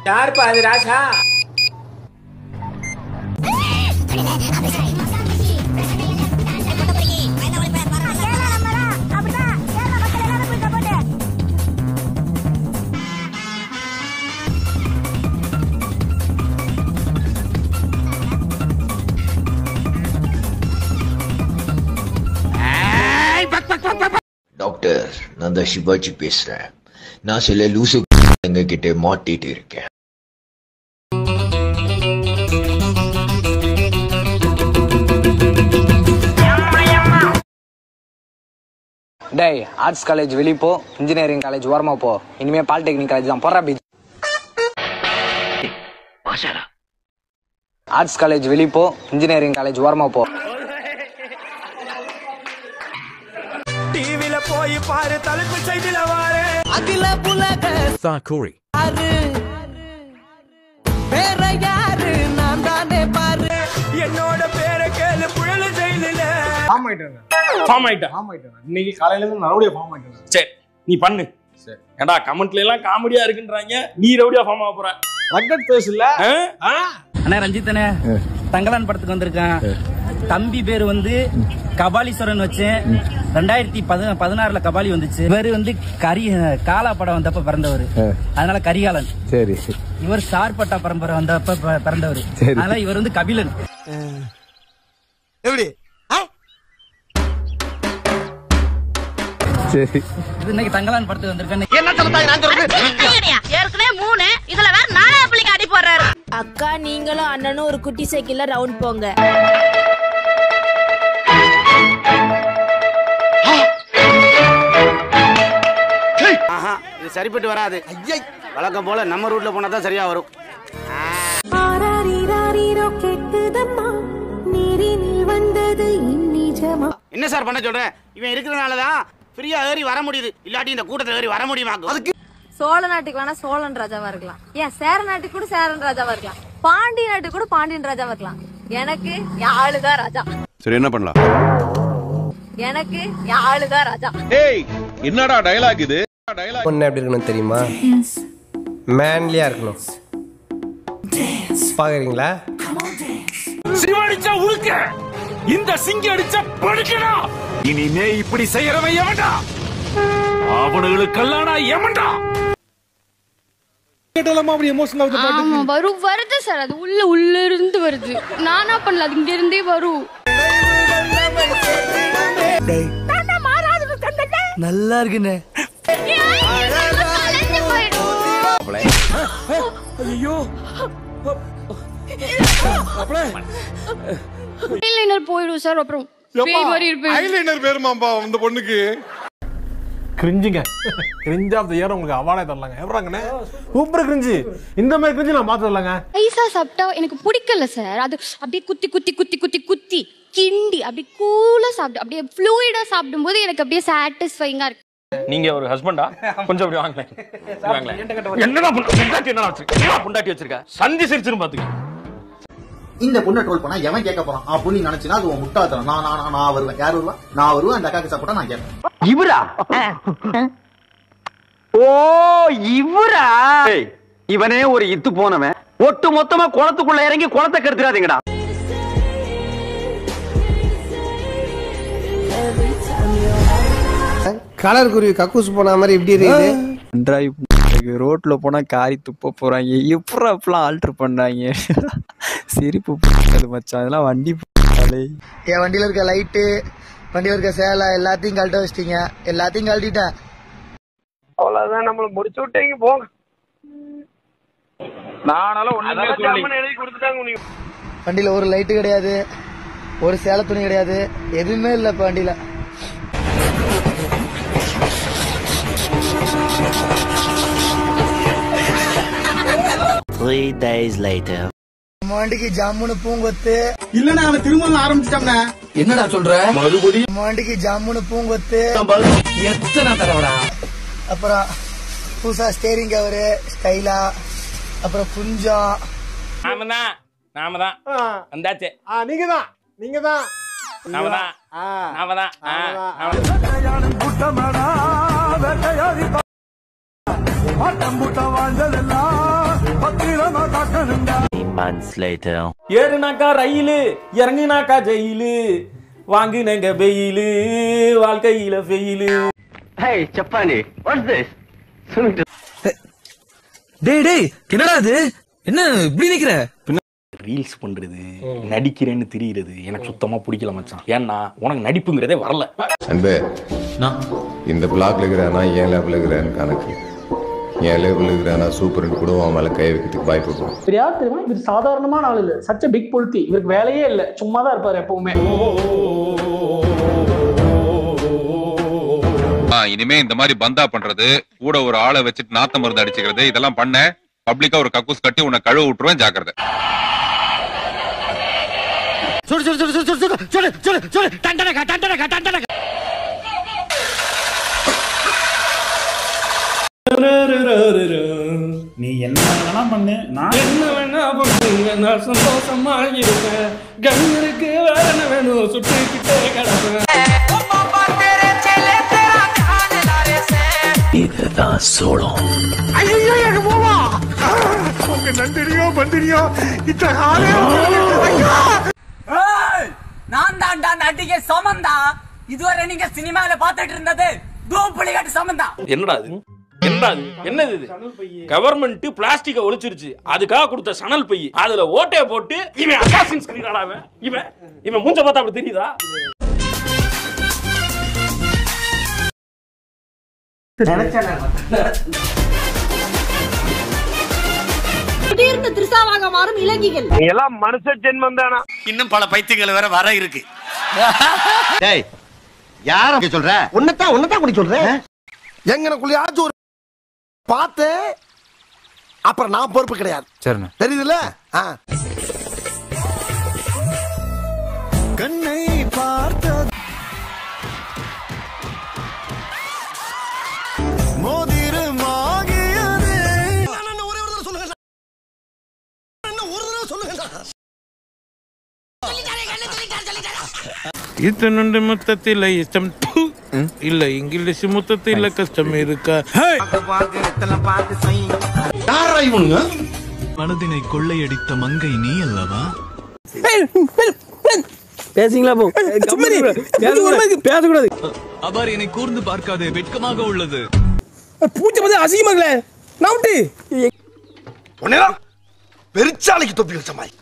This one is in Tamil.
யாருப்பா அது ராசா? டாக்டர், நான் தான் சிவாஜி பேசுறேன். நான் சில லூசு கிட்ட மாட்டிட்டு இருக்கேன். டேய், ஆர்ட்ஸ் காலேஜ் வெளியே போ, இன்ஜினியரிங் காலேஜ் ஓரமா போ. இனிமே பாலிடெக்னிக் காலேஜ் தான் போறா. ஆர்ட்ஸ் காலேஜ் வெளியே போ, இன்ஜினியரிங் காலேஜ் ஓரமா போ. டிவில போய் பாரு, தலைப்பு செய்தில வாரு. அகில புலக சாகோரி பேர யாரு? நான் தானே பாரு. என்னோட பேரை கேளு, புயல செய்தில ஃபார்ம் ஆயிட்டேன். இன்னைக்கு காலையில இருந்து ரவுடியா ஃபார்ம் ஆயிட்டேன். சரி, நீ பண்ணு. சரி, ஏண்டா கமெண்ட்ல எல்லாம் காமெடியா இருக்குன்றாங்க, நீ ரவுடியா ஃபார்ம் ஆக போற. ரக்கட் பேஸ் இல்ல. அண்ணா ரஞ்சித் அண்ணே, தங்கலான் படத்துக்கு வந்திருக்கேன். தம்பி பேரு வந்து கபாலீஸ்வரன் வச்சேன். 2016 கபாலி வந்துச்சு. இவரு வந்து காலா படம் வந்தப்ப பிறந்தவர், அதனால கரிகாலன். சரி. இவர் சார்பட்டா பரம்பரை வந்தப்ப பிறந்தவர், அதனால இவர் வந்து கபிலன். எப்படி? சரி, இன்னைக்கு தங்கலான் படத்துக்கு வந்திருக்கேன். என்ன சொல்றாங்க? நான் சொல்றேன் ஏற்கனவே 3, இதுல வேற 4 புள்ளிக்கு அடி போடுறாரு. அக்கா, நீங்களும் அண்ணனும் ஒரு குட்டி சைக்கிள்ல ரவுண்ட் போங்க. இது சரிப்பட்டு வராது. வழக்கம் போல நம்ம ரூட்ல போனா தான் சரியா வரும். என்ன சார் பண்ண சொல்றேன்? இவன் இருக்கிறதுனாலதான் ஃப்ரீயா ஏறி வர முடியுது, இல்லாட்டி இந்த கூட்டத்துல ஏறி வர முடியுமா? அதுக்கு சோழ நாட்டுக்கு வேணா சோழன் ராஜாவா இருக்கலாம், ஏன் சேர நாட்டுக்கு கூட சேரன் ராஜாவா இருக்கலாம், பாண்டிய நாட்டுக்கு கூட பாண்டியன் ராஜாவா இருக்கலாம். எனக்கு யாழுதான் ராஜா. சரி, என்ன பண்ணலாம்? எனக்கு யாழுதான் ராஜா. ஏய், என்னடா டயலாக் இது? பொண்ணு எப்படி இருக்கணும் தெரியுமா? மேன்லியா இருக்கணும். பாக்குறீங்களா? சிவடிச்சா உழுக்க, இந்த சிங்கி அடிச்சா படுக்கடா. இனிமே இப்படி செய்யறவன் எவன்டா? அவனுங்களுக்கெல்லாம் நான் எவன்டா? வருது சார், அது உள்ள இருந்து வருது. நானா பண்ணல, அது இங்க இருந்தே வரும். நல்லா இருக்குண்ணே. போயிடும் சார். அப்புறம் ஐலைனர் பேருமாம்பா இந்த பொண்ணுக்கு. கிரிஞ்சுங்க, கிரிஞ்ச் ஆஃப் தி இயர் உங்களுக்கு அவார்டே தரலாங்க. எப்பறாங்கண்ணே சூப்பர் கிரிஞ்சு. இந்த மாதிரி கிரிஞ்சு நான் பார்த்து தரலாங்க. ஐசா சாப்பிட்டா எனக்கு பிடிக்கல சார். அது அப்படியே குத்தி குத்தி குத்தி குத்தி குத்தி கிண்டி அப்படியே கூலா சாப்பிட்டு அப்படியே ஃப்ளூயிடா சாப்பிடும்போது எனக்கு அப்படியே சாட்டிஸ்ஃபைங்கா இருக்கு. நீங்க ஒரு ஹஸ்பண்டா? கொஞ்சம் அப்படி வாங்களேன். என்னடா பொண்டாட்டி வச்சிருக்க? சந்தி சிரிச்சிரும் பாத்துக்க. இந்த பொண்ணை ட்ரோல் பண்ணா எவன் கேட்க போறான் அப்படின்னு நினைச்சுனா அது முட்டாள்தனம். நான் வருவேன். யார் வருவா? நான் வருவேன். அந்த அக்காக்கு சப்போர்ட்டா நான் கேட்பேன். இவரா? ஓ, இவரா? இவனே ஒரு இத்து போனவன். ஒட்டு மொத்தமா குளத்துக்குள்ள இறங்கி குளத்தை கெடுத்துறாதீங்கடா. கலர் குருவி கக்கூஸ் போன மாதிரி இப்படி இருக்குது. ரோட்ல போனா காரி துப்ப போறாங்க. எப்பறம் அப்பெல்லாம் ஆல்டர் பண்றாங்க. சிரிப்பு மச்சான். அதெல்லாம் வண்டி என் வண்டியில இருக்க லைட்டு, வண்டியில இருக்க சேலை எல்லாத்தையும் கழட்ட வச்சிட்டீங்க. எல்லாத்தையும் கழட்டிட்டேன். அவ்வளவுதான், நம்மள முடிச்சு விட்டீங்க போங்க. வண்டியில ஒரு லைட்டு கிடையாது, ஒரு சேலை துணி கிடையாது, எதுவுமே இல்ல இப்ப வண்டியில. வண்டிக்கு ஜாமுன்னு பூங்கொத்து இல்லன்னா அவன் திரும்ப ஆரம்பிச்சிட்டோம்னா. என்னடா சொல்ற? மறுபடியும் வண்டிக்கு ஜாமுன்னு பூங்கொத்து எத்தனை தடவைடா. அப்புறம் புதுசா ஸ்டேரிங் கவரு ஸ்டைலா, அப்புறம் குஞ்சம். நாம தான் வந்தாச்சு. நீங்க தான் நாம தான் ஏறுனாக்கா ரயிலு இறங்குனாக்கா ஜெயிலு வாங்குனங்க வெயிலு வாழ்க்கையில வெயிலு. Hey, Chapani, what's this? டேய் என்னடா இது? என்ன இப்படி நிக்கிற? ரீல்ஸ் பண்றது நடிக்கிறேன்னு தெரியுறது எனக்கு சுத்தமா பிடிக்கல மச்சான். ஏன்னா உனக்கு நடிப்புங்கிறதே வரல. அன்பே இந்த பிளாக்ல இருக்கிறானா ஏன் லேப்ல இருக்கிறான்னு கணக்கு. ஏன் லேப்ல இருக்கிறானா சூப்பர்னு கூட அவன் மேல கை வைக்கிறதுக்கு பயப்படுவோம். இவர் யார் தெரியுமா? இவர் சாதாரணமான ஆள் இல்ல, சச்ச பிக் பொலிட்டி. இவருக்கு வேலையே இல்ல, சும்மா தான் இருப்பாரு எப்பவுமே. இனிமே இந்த மாதிரி பந்தா பண்றது, கூட ஒரு ஆளை வச்சுட்டு நாத்த மருந்து அடிச்சுக்கிறது, இதெல்லாம் பண்ண பப்ளிக்கா ஒரு கக்கூஸ் கட்டி உன்னை கழுவ விட்டுருவேன், ஜாக்கிரதை. நீ என்ன வேணா பண்ணு, நான் என்ன வேணா பண்ணுங்க, நான் சந்தோஷமா இருப்பேன். கண்ணருக்கு வேற என்ன வேணும், சுட்டுக்கிட்டே கிடப்பேன். இதுதான் சோளம். நான் தான்டா நடிகை சமந்தா. இதுவரை நீங்க சினிமால பாத்துட்டு இருந்தது தூப்புலிகட்டு சமந்தா. என்னடா இது? என்னது இது? கவர்மெண்ட் பிளாஸ்டிக்க ஒழிச்சிருச்சு, அதுக்காக கொடுத்த சணல் பை, அதுல ஓட்டைய போட்டு இவன் அசாசின்ஸ் கிரீட் ஆடாவன். இவன் மூஞ்ச பார்த்தா அப்படி தெரியுதா? திடீர்னு திரிசாவாக மாறும் இலங்கைகள். நீ எல்லாம் மனுஷ ஜென்மம் தானா? இன்னும் பல பைத்தியங்கள் வேற வர இருக்கு. டேய் யார சொல்ற? உன்னதான் குடி சொல்றேன். எங்கனக்குள்ளயாச்சும் ஒரு பார்த்து அப்புறம் நான் பொறுப்பு கிடையாது. சரிண்ணா, தெரியுதுல்ல? கண்ணை பார்த்த மோதிரமாகியது. ஒரே ஒரு தடவை சொல்லுங்க. இத்தனுண்டு மொத்தத்தில் இஷ்டம் இல்ல, இங்கிலீஷ் மொத்தத்தில் கஷ்டம் இருக்கா? மனதினை கொள்ளையடித்த மங்கை நீ அல்லவா? பேசிங்களா? பேசக்கூடாது. அவர் என்னை கூர்ந்து பார்க்காதே, வெட்கமாக உள்ளது. பூச்சி பத்தி அசிங்கமாங்களே. நவுட்டு பெருச்சாலைக்கு தொப்பி வச்ச மாதிரி.